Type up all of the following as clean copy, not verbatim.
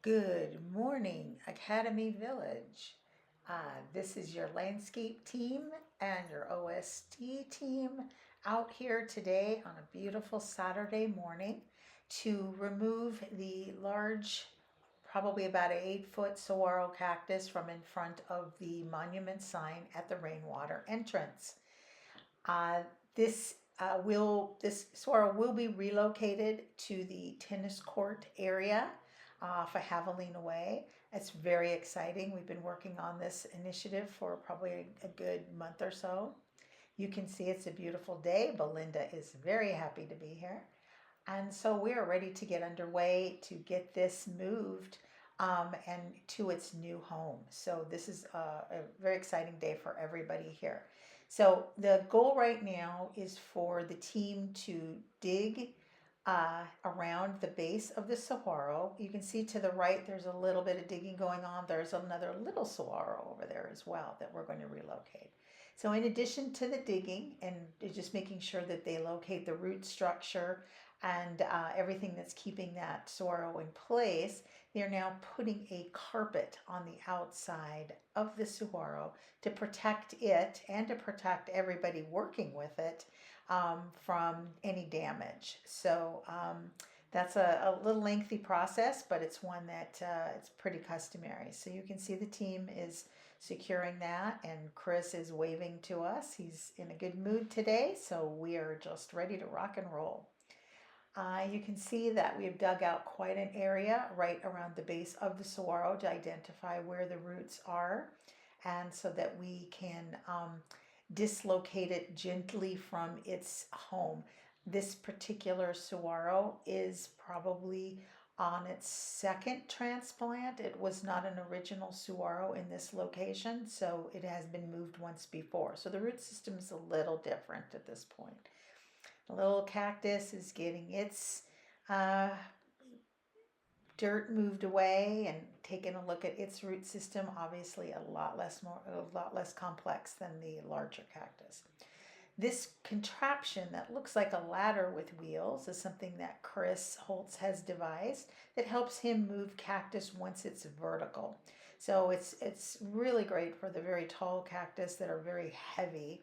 Good morning, Academy Village. This is your landscape team and your OST team out here today on a beautiful Saturday morning to remove the large, probably about an 8-foot saguaro cactus from in front of the monument sign at the Rainwater entrance. Uh, this saguaro will be relocated to the tennis court area off of Haviline Way. It's very exciting. We've been working on this initiative for probably a good month or so. You can see it's a beautiful day. Belinda is very happy to be here. And so we are ready to get underway to get this moved and to its new home. So this is a very exciting day for everybody here. So the goal right now is for the team to dig around the base of the saguaro. You can see to the right there's a little bit of digging going on. There's another little saguaro over there as well that we're going to relocate. So in addition to the digging and just making sure that they locate the root structure and everything that's keeping that saguaro in place, they're now putting a carpet on the outside of the saguaro to protect it and to protect everybody working with it from any damage. So that's a little lengthy process, but it's one that it's pretty customary. So you can see the team is securing that, and Chris is waving to us. He's in a good mood today, so we are just ready to rock and roll. You can see that we've dug out quite an area right around the base of the saguaro to identify where the roots are, and so that we can dislocate it gently from its home. This particular saguaro is probably on its second transplant. It was not an original saguaro in this location, so it has been moved once before. So the root system is a little different at this point. The little cactus is getting its uh, dirt moved away and taking a look at its root system. Obviously, a lot less complex than the larger cactus. This contraption that looks like a ladder with wheels is something that Chris Holtz has devised that helps him move cactus once it's vertical. So it's really great for the very tall cactus that are very heavy.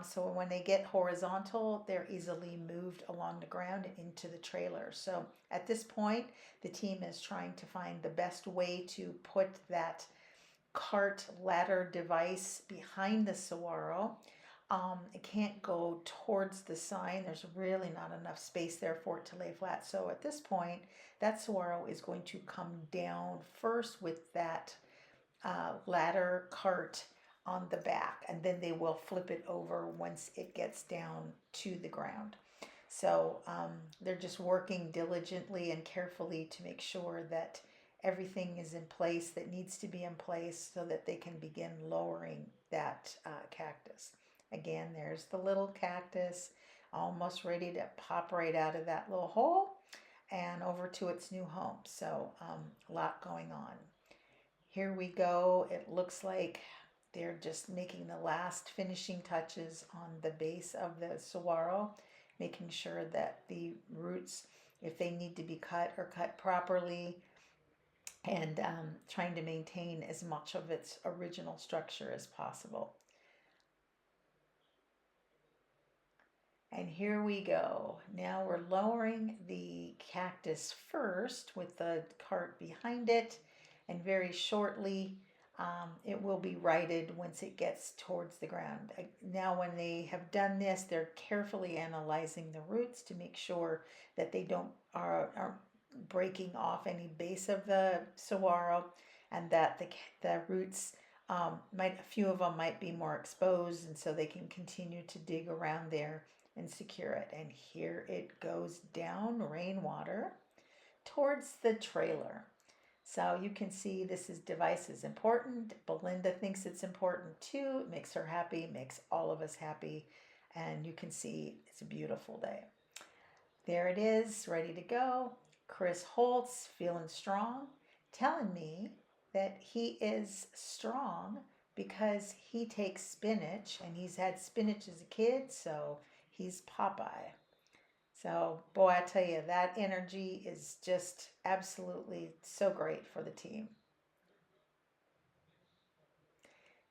So when they get horizontal, they're easily moved along the ground and into the trailer. So at this point, the team is trying to find the best way to put that cart ladder device behind the saguaro. It can't go towards the sign. There's really not enough space there for it to lay flat. So at this point, that saguaro is going to come down first with that ladder cart on the back, and then they will flip it over once it gets down to the ground. So they're just working diligently and carefully to make sure that everything is in place that needs to be in place so that they can begin lowering that cactus. Again, there's the little cactus almost ready to pop right out of that little hole and over to its new home. So a lot going on. Here we go. It looks like they're just making the last finishing touches on the base of the saguaro, making sure that the roots, if they need to be cut, are cut properly, and trying to maintain as much of its original structure as possible. And here we go. Now we're lowering the cactus first with the cart behind it, and very shortly it will be righted once it gets towards the ground. Now when they have done this, they're carefully analyzing the roots to make sure that they aren't breaking off any base of the saguaro, and that the roots a few of them might be more exposed, and so they can continue to dig around there and secure it. And here it goes down Rainwater towards the trailer. So you can see this device is important. Belinda thinks it's important too. It makes her happy, makes all of us happy. And you can see it's a beautiful day. There it is, ready to go. Chris Holtz, feeling strong, telling me that he is strong because he takes spinach, and he's had spinach as a kid, so he's Popeye. So, boy, I tell you, that energy is just absolutely so great for the team.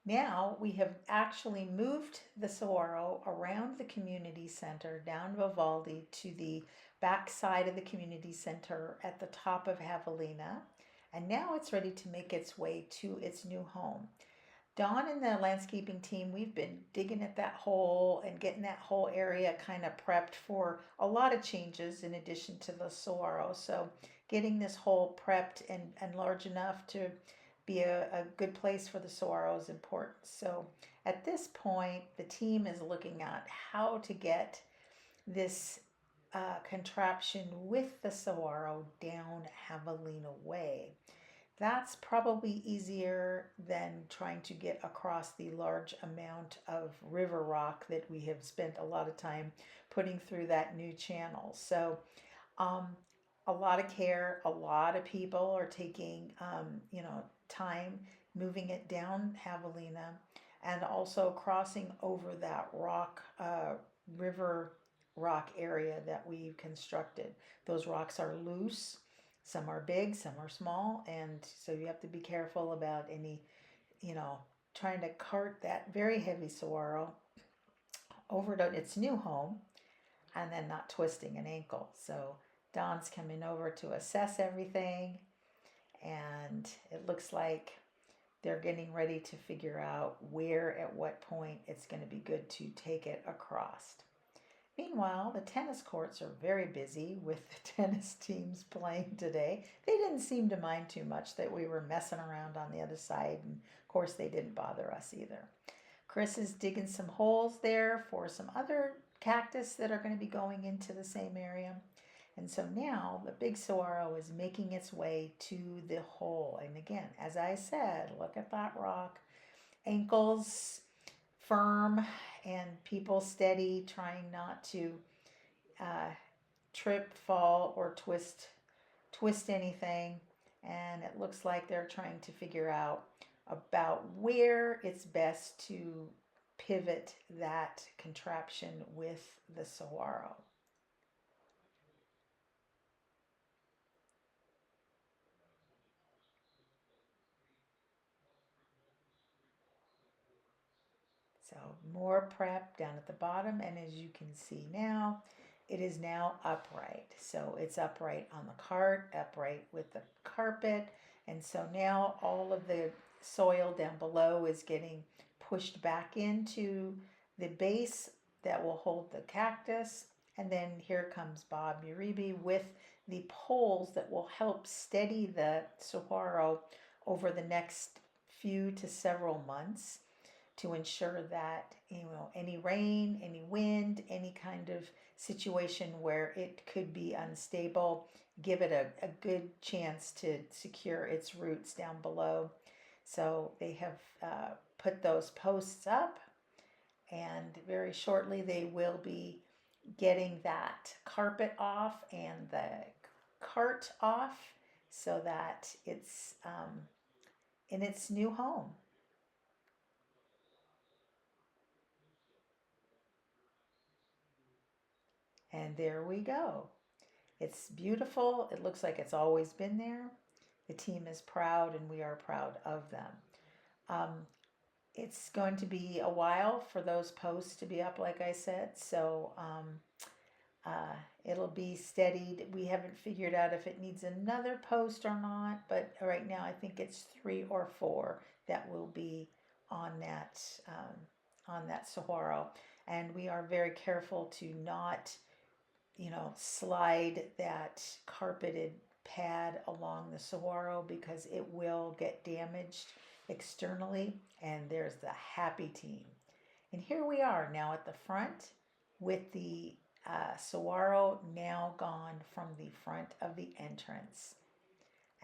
Now we have actually moved the Saguaro around the community center down Vivaldi to the back side of the community center at the top of Javelina. And now it's ready to make its way to its new home. Dawn and the landscaping team, we've been digging at that hole and getting that whole area kind of prepped for a lot of changes in addition to the saguaro. So, getting this hole prepped and large enough to be a good place for the saguaro is important. So, at this point, the team is looking at how to get this contraption with the saguaro down Javelina Way. That's probably easier than trying to get across the large amount of river rock that we have spent a lot of time putting through that new channel. So, um, a lot of care, a lot of people are taking, time moving it down Javelina and also crossing over that river rock area that we've constructed. Those rocks are loose, some are big, some are small, and so you have to be careful about any, you know, trying to cart that very heavy saguaro over to its new home and then not twisting an ankle. So Don's coming over to assess everything, and it looks like they're getting ready to figure out where at what point it's going to be good to take it across. Meanwhile, the tennis courts are very busy with the tennis teams playing today. They didn't seem to mind too much that we were messing around on the other side, and of course, they didn't bother us either. Chris is digging some holes there for some other cactus that are going to be going into the same area. And so now the big saguaro is making its way to the hole. And again, as I said, look at that rock. Ankles firm and people steady, trying not to uh, trip, fall, or twist anything. And it looks like they're trying to figure out about where it's best to pivot that contraption with the saguaro. So more prep down at the bottom, and as you can see now, it is now upright. So it's upright on the cart, upright with the carpet, and so now all of the soil down below is getting pushed back into the base that will hold the cactus. And then here comes Bob Uribe with the poles that will help steady the saguaro over the next few to several months to ensure that any rain, any wind, any kind of situation where it could be unstable, give it a good chance to secure its roots down below. So they have put those posts up, and very shortly they will be getting that carpet off and the cart off so that it's in its new home. And there we go. It's beautiful. It looks like it's always been there. The team is proud, and we are proud of them. Um, it's going to be a while for those posts to be up, like I said. So it'll be steadied. We haven't figured out if it needs another post or not, but right now I think it's 3 or 4 that will be on that saguaro. And we are very careful to not slide that carpeted pad along the saguaro because it will get damaged externally. And there's the happy team. And here we are now at the front with the saguaro now gone from the front of the entrance.